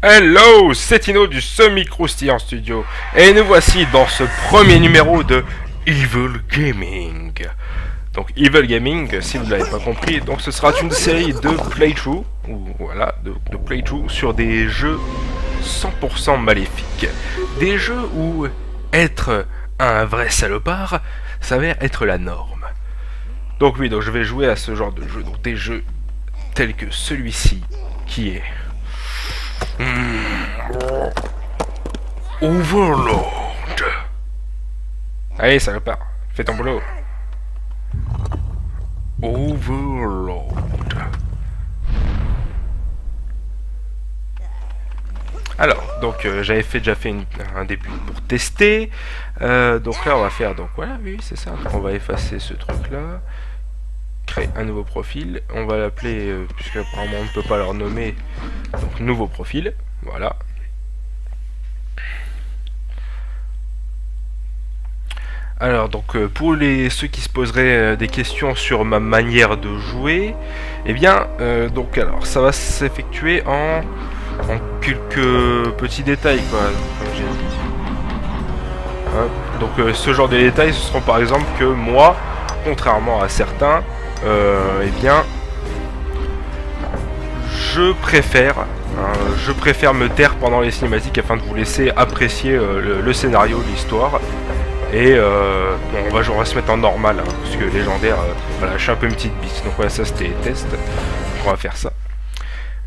Hello, c'est Tino du Semi-Croustillant Studio et nous voici dans ce premier numéro de Evil Gaming. Donc Evil Gaming, si vous ne l'avez pas compris, donc ce sera une série de playthrough, ou voilà, de playthrough sur des jeux 100% maléfiques. Des jeux où être un vrai salopard s'avère être la norme. Donc oui, donc je vais jouer à ce genre de jeu, donc des jeux tels que celui-ci qui est Overlord. Allez, salopard, fais ton boulot. Overlord. Alors, donc j'avais déjà fait un début pour tester. Donc là, on va faire, donc voilà, oui, c'est ça. Donc, on va effacer ce truc-là. Créer un nouveau profil. On va l'appeler, puisque apparemment on ne peut pas leur nommer, donc nouveau profil. Voilà. Alors donc pour ceux qui se poseraient des questions sur ma manière de jouer, eh bien donc alors ça va s'effectuer en quelques petits détails quoi, comme j'ai dit. Hein, donc ce genre de détails, ce seront par exemple que moi, contrairement à certains, eh bien je préfère me taire pendant les cinématiques afin de vous laisser apprécier le scénario, l'histoire. Et bon, on va se mettre en normal, hein, parce que légendaire, voilà, je suis un peu une petite bite, donc voilà, ça c'était test, on va faire ça.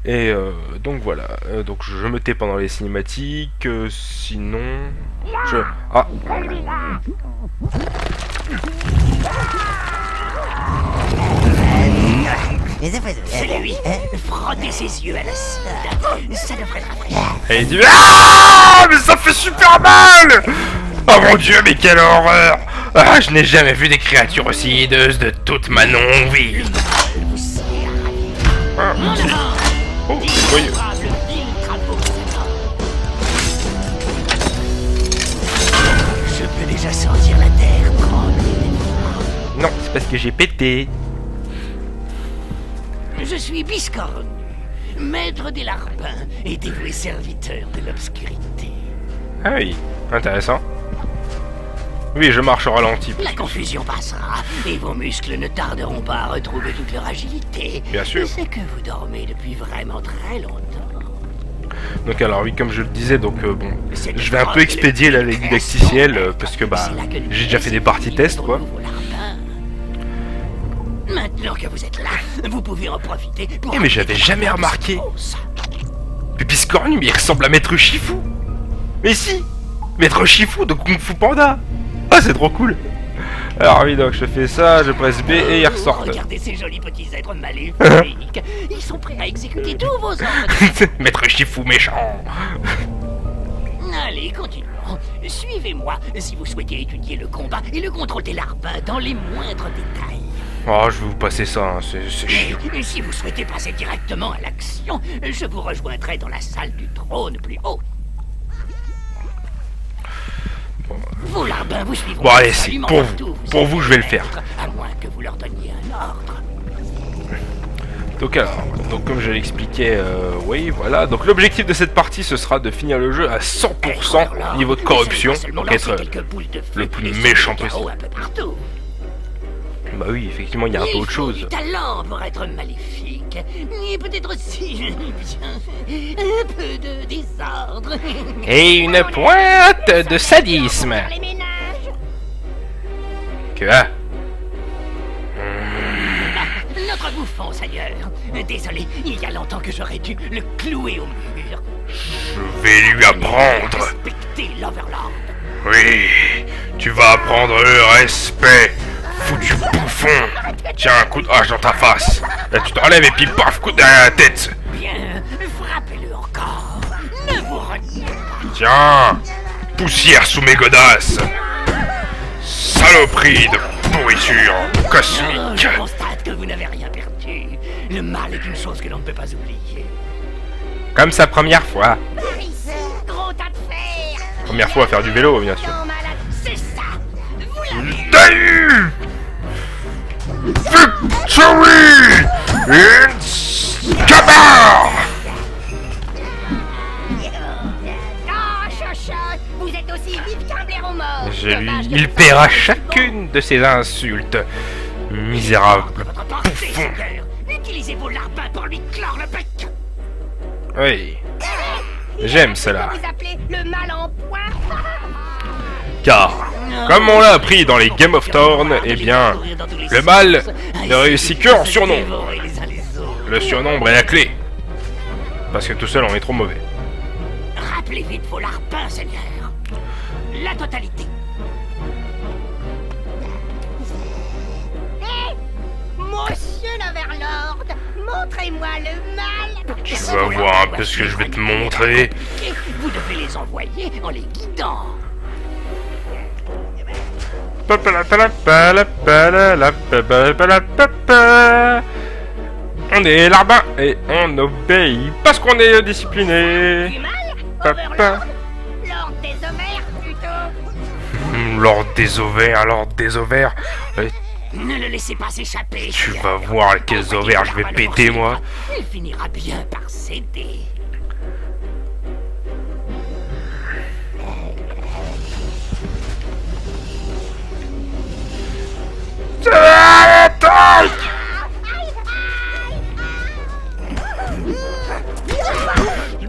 Et donc voilà, donc je me tais pendant les cinématiques, sinon... Ah C'est lui. Frottez ses yeux à l'acide. Ça devrait le rafraîchir. Et il dit... Ah, mais ça fait super mal. Oh mon dieu, mais quelle horreur! Ah, je n'ai jamais vu des créatures aussi hideuses de toute ma non-vie! Ah, si. Oh, c'est joyeux! Je peux déjà sentir la terre trembler. Non, c'est parce que j'ai pété! Je suis Biscornu, maître des larpins et dévoué serviteur de l'obscurité. Ah oui, intéressant. Oui, je marche au ralenti. La confusion passera et vos muscles ne tarderont pas à retrouver toute leur agilité. Bien sûr. C'est que vous dormez depuis vraiment très longtemps. Donc alors oui, comme je le disais, donc bon, je vais un peu expédier la didacticielle parce que bah, j'ai déjà fait des parties test quoi. Maintenant que vous êtes là, vous pouvez en profiter pour... Eh mais j'avais jamais remarqué. Mais Biscornu, mais il ressemble à Maître Shifu. Mais si, Maître Shifu de Kung Fu Panda. Ah, c'est trop cool. Alors oui, donc je fais ça, je presse B et ils ressortent. Regardez ces jolis petits êtres maléfiques. Ils sont prêts à exécuter tous vos ordres. Maître Shifu méchant. Allez, continuons. Suivez-moi si vous souhaitez étudier le combat et le contrôle des larpins dans les moindres détails. Oh, je vais vous passer ça, hein. C'est chiant. Et si vous souhaitez passer directement à l'action, je vous rejoindrai dans la salle du trône plus haut. Vos larbins vous suivront. Bon allez, c'est pour vous je vais le faire. À moins que vous leur donniez un ordre. Donc alors, donc comme je l'expliquais, oui voilà, donc l'objectif de cette partie ce sera de finir le jeu à 100% niveau de corruption, donc être le plus méchant possible. Bah oui, effectivement il y a un peu autre chose. Du talent pour être maléfique, et peut-être aussi un peu de désordre. Et une pointe de sadisme. Que ah. Notre bouffon, Seigneur. Désolé, il y a longtemps que j'aurais dû le clouer au mur. Je vais lui apprendre. Respectez l'Overlord. Oui, tu vas apprendre le respect. Foutu bouffon. Tiens, un coup de hache dans ta face. Là, tu te relèves et puis paf, coup derrière la tête. Bien, frappez-le encore. Ne vous retenez pas. Tiens, poussière sous mes godasses. Saloperie de pourriture cosmique. Je constate que vous n'avez rien perdu. Le mal est une chose que l'on ne peut pas oublier. Comme sa première fois. Gros tas de fer. Première fois à faire du vélo, bien sûr. C'est ça. Daï Victory in Scabar. lui, il paiera chacune de ses insultes. Misérable Votre pensée, bouffon. Seigneur. Utilisez vos larbins pour lui clore le bec. Oui, j'aime cela. Vous appelez le mal en point. Car, comme on l'a appris dans les Game of Thrones, eh bien, le mal ne réussit que en surnom. Le surnombre est la clé. Parce que tout seul on est trop mauvais. Rappelez vite vos larbins, Seigneur. La totalité. Monsieur l'Overlord, montrez-moi le mal. Tu vas voir un peu ce que je vais te montrer. Vous devez les envoyer en les guidant. On est larbin et on obéit parce qu'on est discipliné. Du mal, Papa. Overlord. Lord des Homères, plutôt. Lord des ovaires, Lord des ovaires. Ne le laissez pas s'échapper. Tu Seigneur. vas voir quels ovaires je vais péter moi. Il finira bien par céder.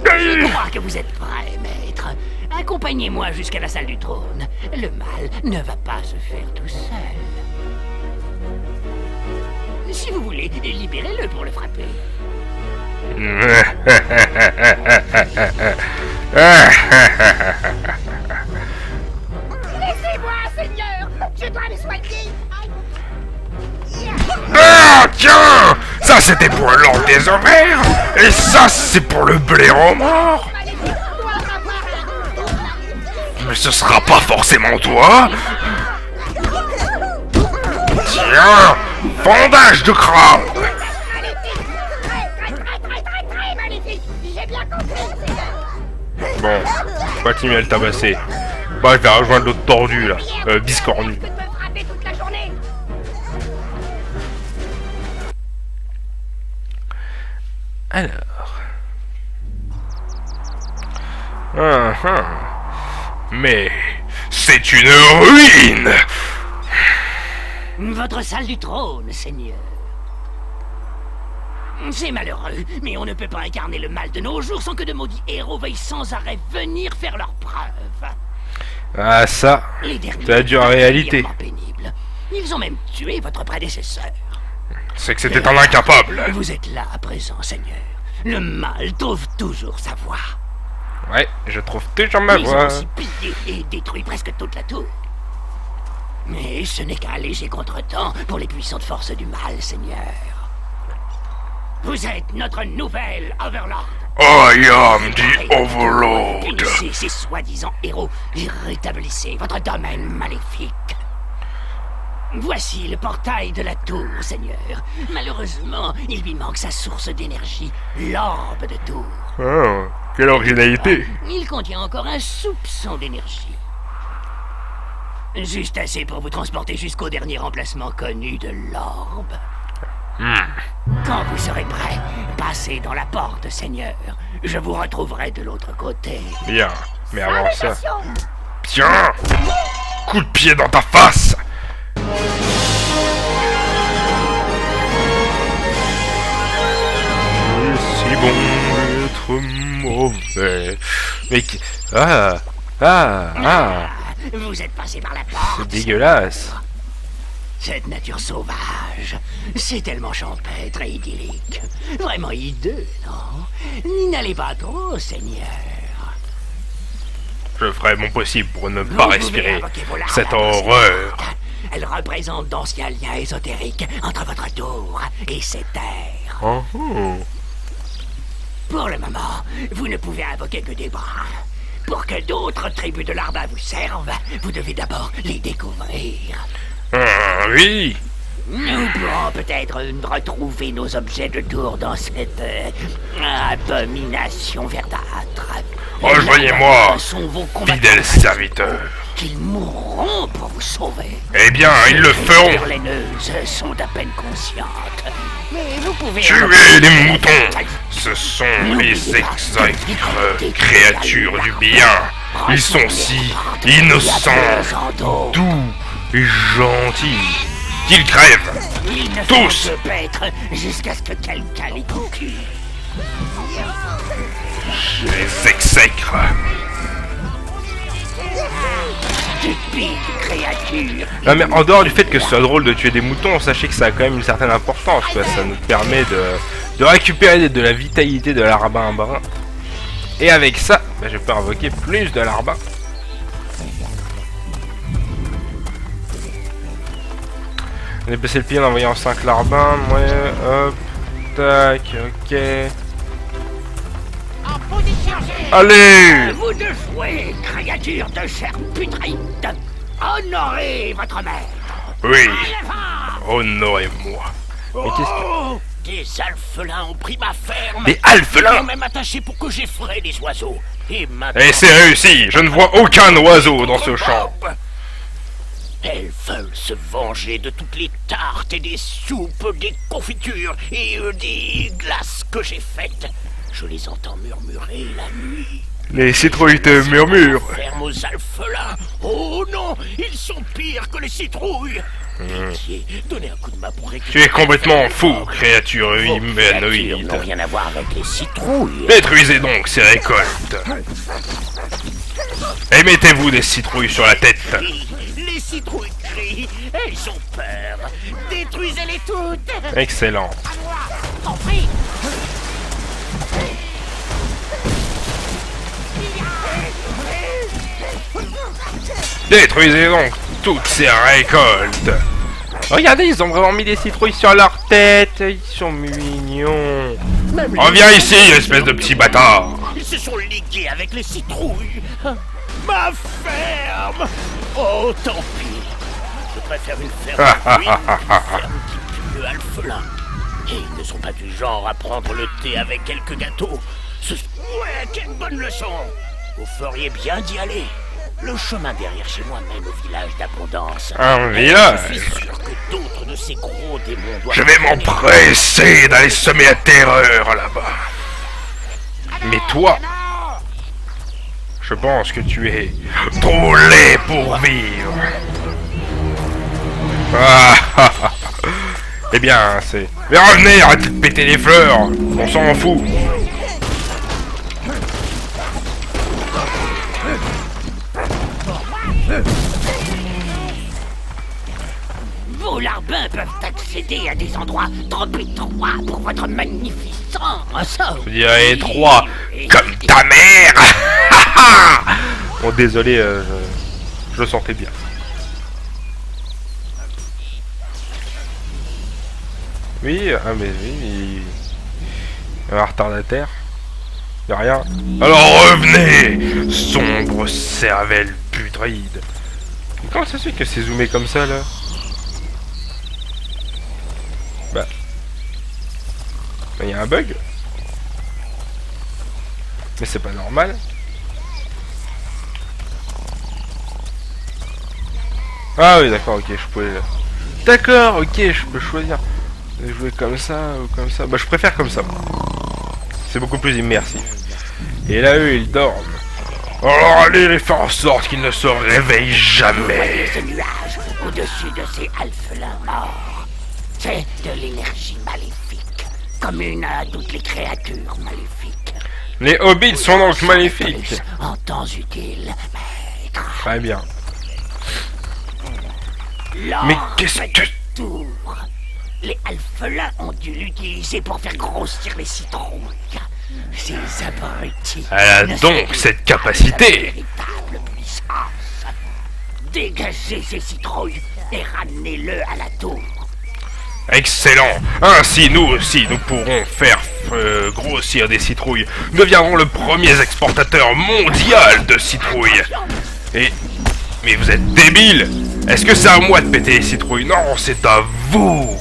Je crois que vous êtes prêt, maître. Accompagnez-moi jusqu'à la salle du trône. Le mal ne va pas se faire tout seul. Si vous voulez, libérez-le pour le frapper. Laissez-moi, Seigneur. Je dois me soigner. Ah, tiens! Ça c'était pour le Lord des ovaires. Et ça c'est pour le blaireau mort. Maléfique doit avoir Mais ce sera pas forcément toi. Tiens! Bandage de crâne. très maléfique. J'ai bien compris, Seigneur. Bon, continue à le tabasser. Bah, je vais rejoindre l'autre tordu là, biscornu. Je peux me frapper toute la journée. Alors. Mais c'est une ruine. Votre salle du trône, Seigneur. C'est malheureux, mais on ne peut pas incarner le mal de nos jours sans que de maudits héros veuillent sans arrêt venir faire leurs preuves. Ah ça, Les derniers t'as dû en réalité. particulièrement pénibles. Ils ont même tué votre prédécesseur. C'est que c'était un incapable. Vous êtes là à présent, Seigneur. Le mal trouve toujours sa voie. Ouais, je trouve toujours ma Ils ont voix. aussi pillé et détruit presque toute la tour. Mais ce n'est qu'un léger contretemps pour les puissantes forces du mal, Seigneur. Vous êtes notre nouvelle Overlord. I am the Overlord. Punissez ces soi-disant héros et rétablissez votre domaine maléfique. Voici le portail de la tour, Seigneur. Malheureusement, il lui manque sa source d'énergie, l'orbe de tour. Oh, quelle originalité. Il contient encore un soupçon d'énergie. Juste assez pour vous transporter jusqu'au dernier emplacement connu de l'orbe. Quand vous serez prêt, passez dans la porte, Seigneur. Je vous retrouverai de l'autre côté. Bien, mais avant ça... Salutations. Tiens! Coup de pied dans ta face! C'est bon d'être mauvais. Mais... Vous êtes passé par la porte. C'est dégueulasse. Cette nature sauvage, c'est tellement champêtre et idyllique. Vraiment hideux, non? N'allez pas trop, Seigneur. Je ferai mon possible pour ne Vous pas pouvez respirer invoquer vos larmes, cette Seigneur. horreur. Elle représente d'anciens liens ésotériques entre votre tour et ces terres. Oh, oh. Pour le moment, vous ne pouvez invoquer que des bras. Pour que d'autres tribus de l'Arba vous servent, vous devez d'abord les découvrir. Oui. Nous pourrons peut-être retrouver nos objets de tour dans cette abomination verdâtre. Rejoignez-moi, Sont vos combattants fidèle serviteur. qu'ils mourront pour vous sauver. Eh bien, ils le feront. Les laineuses sont à peine conscientes. Mais vous pouvez... Tuez les moutons. Ce sont les exècres créatures du bien. Ils sont si innocents, doux et gentils qu'ils crèvent. Ils ne Tous. font que paître jusqu'à ce que quelqu'un les conclue. Les exècres. Stupides créatures. Non mais en dehors du fait que ce soit drôle de tuer des moutons, sachez que ça a quand même une certaine importance, quoi. Ça nous permet de récupérer de la vitalité de larbin brun. Et avec ça, bah, je peux invoquer plus de larbin. Déplacer le pied en envoyant 5 larbins, ouais, hop, tac, ok. En position G. Allez! Vous de jouer, créatures de chair putride. Honorez votre maître. Oui, honorez-moi. Mais qu'est-ce que... Oh, des alphelins ont pris ma ferme. Des Ils alphelins? m'ont même attaché pour que j'effraie les oiseaux. Et maintenant... Et c'est réussi, je ne vois aucun oiseau dans ce champ. Elles veulent se venger de toutes les tartes et des soupes, des confitures et des glaces que j'ai faites. Je les entends murmurer la nuit. Les citrouilles te murmurent. Ferme aux alphelins. Oh non, ils sont pires que les citrouilles. Pitié, donnez un coup de main pour récupérer. Tu es complètement fou, créature Vos créatures humanoïde. n'ont rien à voir avec les citrouilles. Détruisez donc ces récoltes. Et mettez-vous des citrouilles sur la tête. Les citrouilles crient, elles ont peur. Détruisez-les toutes. Excellent. T'en prie. Détruisez donc toutes ces récoltes. Regardez, ils ont vraiment mis des citrouilles sur leur tête. Ils sont mignons. Reviens ici, espèce de petit bâtard. Ils se sont ligués avec les citrouilles. Ma ferme. Oh, tant pis. Je préfère une ferme ruine qu'une ferme qui pue le alphelin. Et ils ne sont pas du genre à prendre le thé avec quelques gâteaux. Ouais, quelle bonne leçon. Vous feriez bien d'y aller. Le chemin derrière chez moi mène au village d'abondance. Un Et village? Je suis sûr que d'autres de ces gros démons doivent... Je vais m'empresser d'aller semer la terreur là-bas. Mais toi, je pense que tu es trop laid pour vivre. Ah, ah, ah. Eh bien, c'est... Mais revenez, arrêtez de péter les fleurs. On s'en fout. Vos larbins peuvent accéder à des endroits trop étroits pour votre magnificence. Je dirais 3 comme ta mère. Bon, désolé, je le sentais bien. Oui, ah mais oui, un retardataire. Y'a rien. Alors revenez, sombre cervelle putride. Comment ça se fait que c'est zoomé comme ça là? Bah, y a un bug. Mais c'est pas normal. Ah oui d'accord, ok, je pouvais... D'accord, ok, je peux choisir de jouer comme ça ou comme ça. Bah je préfère comme ça. C'est beaucoup plus immersif. Et là eux ils dorment. Alors allez faire en sorte qu'ils ne se réveillent jamais. Ce nuage au-dessus de ces alphelins morts, c'est de l'énergie maléfique, commune à toutes les créatures maléfiques. Les hobbits sont donc maléfiques. En temps utile, maître. Très bien. L'or Mais qu'est-ce fait que... tour. Les alphelins ont dû l'utiliser pour faire grossir les citrouilles. Ces abrutis. Elle a ne donc savent cette pas capacité. la véritable puissance. Dégagez ces citrouilles et ramenez-le à la tour. Excellent. Ainsi nous aussi nous pourrons faire grossir des citrouilles. Nous deviendrons le premier exportateur mondial de citrouilles. Et... Mais vous êtes débiles. Est-ce que c'est à moi de péter les citrouilles? Non, c'est à vous.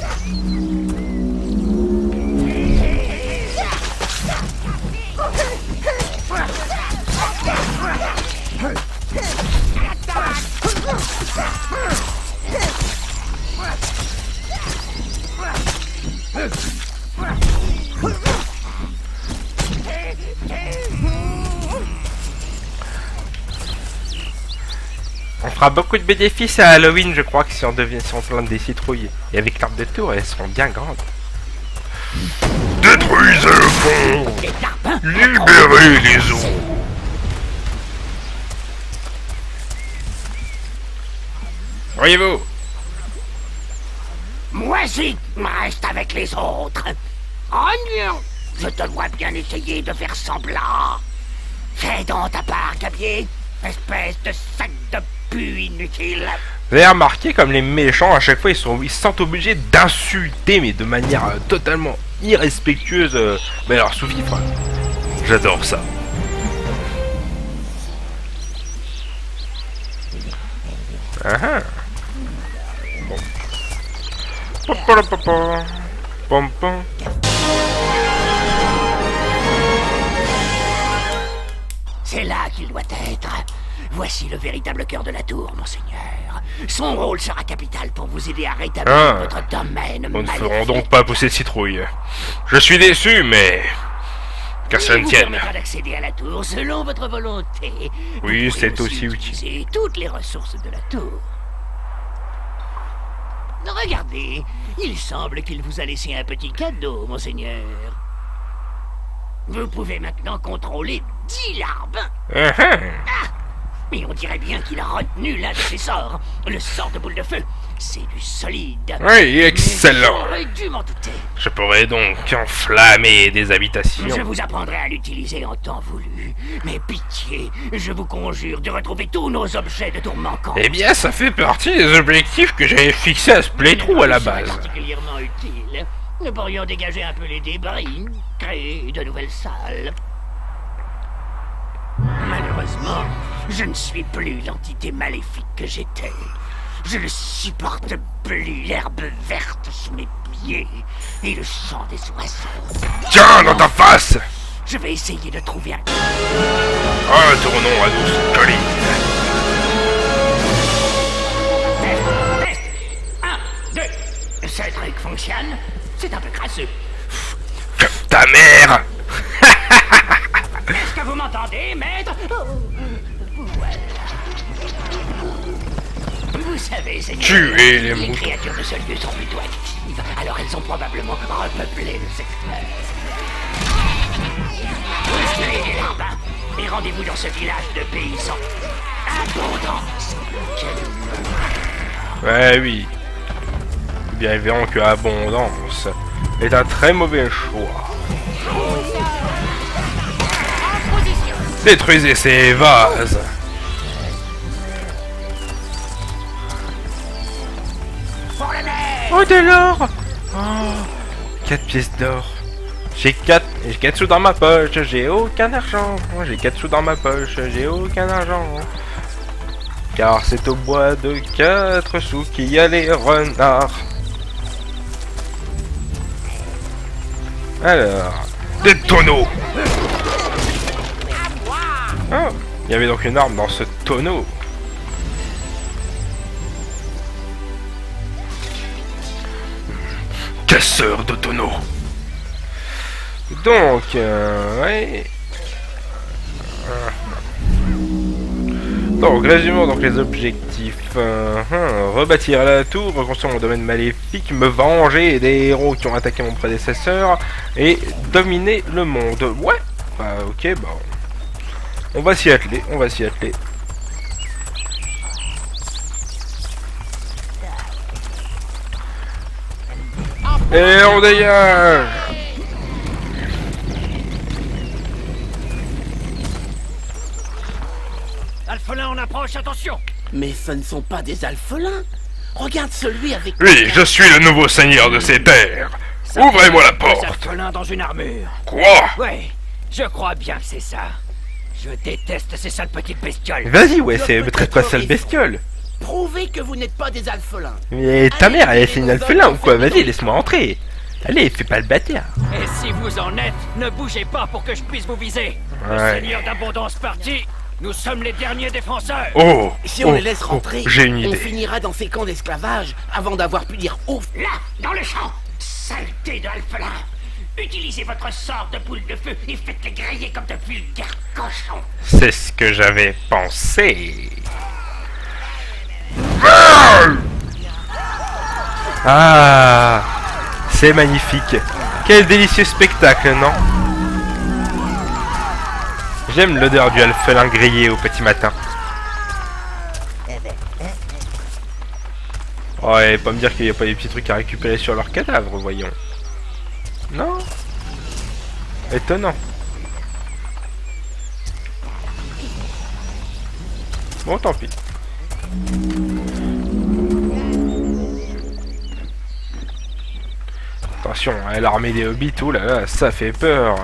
On fera beaucoup de bénéfices à Halloween, je crois, que si on plante des citrouilles. Et avec l'arbre de tour, elles seront bien grandes. Détruisez le pont. Des tarpins. Libérez les eaux. Voyez-vous? Moisi, reste avec les autres. Oh non, je te vois bien essayer de faire semblant. Fais donc ta part, gabier, espèce de sac de pu inutile. Vous avez remarqué comme les méchants, à chaque fois, ils se sentent obligés d'insulter, mais de manière totalement irrespectueuse. Mais alors, sous-fifre. J'adore ça. Ah. Bon. Pom-pom-pom-pom. Pom-pom. C'est là qu'il doit être. Voici le véritable cœur de la tour, monseigneur. Son rôle sera capital pour vous aider à rétablir votre domaine. Nous ne ferons donc pas pousser de citrouille. Je suis déçu, mais... qu'à cela ne vous tienne. permettra d'accéder à la tour selon votre volonté. Oui, Vous pourrez c'est aussi utile. utiliser toutes les ressources de la tour. Regardez, il semble qu'il vous a laissé un petit cadeau, monseigneur. Vous pouvez maintenant contrôler 10 larbins. Ah, mais on dirait bien qu'il a retenu l'un de ses sorts, le sort de boule de feu. C'est du solide. Oui, excellent. J'aurais dû m'en douter. Je pourrais donc enflammer des habitations. Je vous apprendrai à l'utiliser en temps voulu. Mais pitié, je vous conjure de retrouver tous nos objets de tour manquants. Eh bien, ça fait partie des objectifs que j'avais fixés à ce playthrough à la base. Particulièrement utile. Nous pourrions dégager un peu les débris, créer de nouvelles salles. Malheureusement, je ne suis plus l'entité maléfique que j'étais. Je ne supporte plus l'herbe verte sous mes pieds et le chant des oiseaux. Tiens, dans ta face. Je vais essayer de trouver un... Retournons à nos collines. Test. 1, 2. Ce truc fonctionne. C'est un peu crasseux. Ta mère. Est-ce que vous m'entendez, maître? Voilà. Vous savez, Seigneur, Tuez les moutons. créatures de ce lieu sont plutôt actives, alors elles ont probablement repeuplé le secteur. Tuez les larbins et rendez-vous dans ce village de paysans. Abondance. Ouais, oui. Bien évidemment que abondance est un très mauvais choix. Détruisez ces vases. Pour la mer. Oh, de l'or. Oh, 4 pièces d'or. J'ai 4 sous dans ma poche, j'ai aucun argent. J'ai 4 sous dans ma poche, j'ai aucun argent. Car c'est au bois de 4 sous qu'il y a les renards. Alors, Des tonneaux. oh, il y avait donc une arme dans ce tonneau. Casseurs de tonneaux. Donc, ouais. Donc, résumons donc les objectifs. Rebâtir la tour, reconstruire mon domaine maléfique, me venger des héros qui ont attaqué mon prédécesseur et dominer le monde. Ouais. Bah, ok, bah. On va s'y atteler, on va s'y atteler. Et on dégage. Alphelin, on approche, attention. Mais ce ne sont pas des alphelins. Regarde celui avec... Oui, je suis le nouveau seigneur de ces terres. Ouvrez-moi la Des porte. alphelins dans une armure. Quoi? Ouais, je crois bien que c'est ça. Je déteste ces sales petites bestioles. Vas-y, ouais, Tu as c'est peut-être traite pas sale raison. bestiole. Prouvez que vous n'êtes pas des alphelins. Mais ta mère, elle est une alphelin ou quoi? Vas-y, laisse-moi entrer. Allez, fais pas le bâtard. Et si vous en êtes, ne bougez pas pour que je puisse vous viser. Le Ouais. seigneur d'abondance parti, nous sommes les derniers défenseurs. Oh. Si on les laisse rentrer, J'ai une on idée. finira dans ces camps d'esclavage avant d'avoir pu dire ouf. Là, dans le champ. Saleté d'alphelin. Utilisez votre sort de boule de feu et faites-les griller comme de vulgaires cochons. C'est ce que j'avais pensé. Ah, c'est magnifique. Quel délicieux spectacle, non? J'aime l'odeur du alphelin grillé au petit matin. Oh, et pas me dire qu'il n'y a pas des petits trucs à récupérer sur leur cadavre, voyons. Non? Étonnant. Bon, tant pis. Attention, hein, l'armée des hobbits, oh là là, ça fait peur.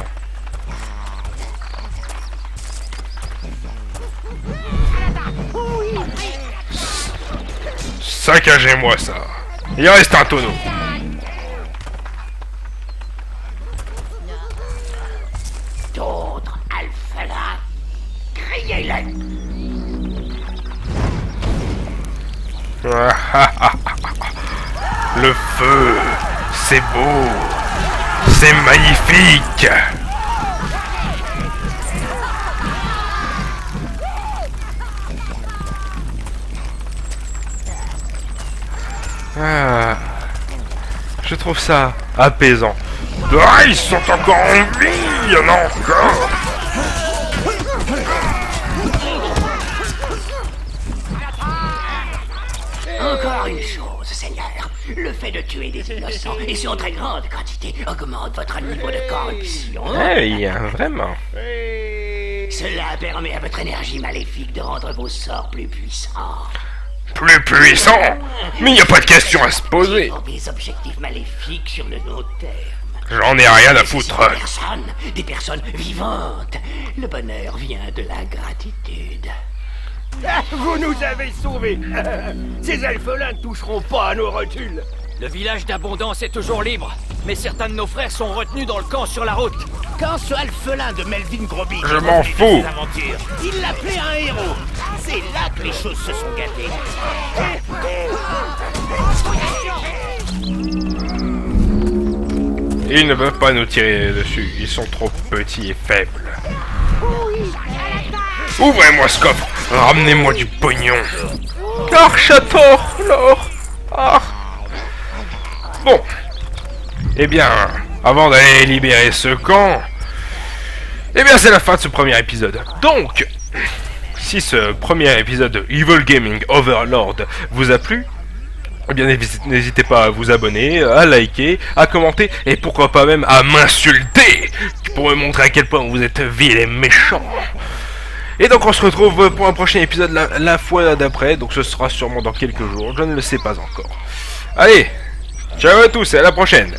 Saccagez-moi ça. Il reste un tonneau. D'autres alphelins, grillez-les. Le feu, c'est beau. C'est magnifique. Ah, je trouve ça apaisant. Ah, ils sont encore en vie. Il y en a encore. Encore une chose, Seigneur. Le fait de tuer des innocents, et sur très grande quantité, augmente votre niveau de corruption. Oui, vraiment. Cela permet à votre énergie maléfique de rendre vos sorts plus puissants. Plus puissant. Mais il n'y a pas de question à se poser. Pour des objectifs maléfiques sur le long terme. J'en ai rien à foutre. Des personnes vivantes. Le bonheur vient de la gratitude. Vous nous avez sauvés. Ces alphelins ne toucheront pas à nos rotules. Le village d'Abondance est toujours libre, mais certains de nos frères sont retenus dans le camp sur la route. Quand ce alphelin de Melvin Groby Je m'en fous. il l'appelait un héros. C'est là que les choses se sont gâtées. Ils ne peuvent pas nous tirer dessus. Ils sont trop petits et faibles. Ouvrez-moi ce coffre. Ramenez-moi du pognon. Archator, l'or. Ah. Bon. Eh bien, avant d'aller libérer ce camp, Eh bien, c'est la fin de ce premier épisode. Donc, si ce premier épisode de Evil Gaming Overlord vous a plu, eh bien, n'hésitez pas à vous abonner, à liker, à commenter, et pourquoi pas même à m'insulter, pour me montrer à quel point vous êtes vil et méchant. Et donc, on se retrouve pour un prochain épisode la fois d'après, donc ce sera sûrement dans quelques jours, je ne le sais pas encore. Allez, ciao à tous et à la prochaine.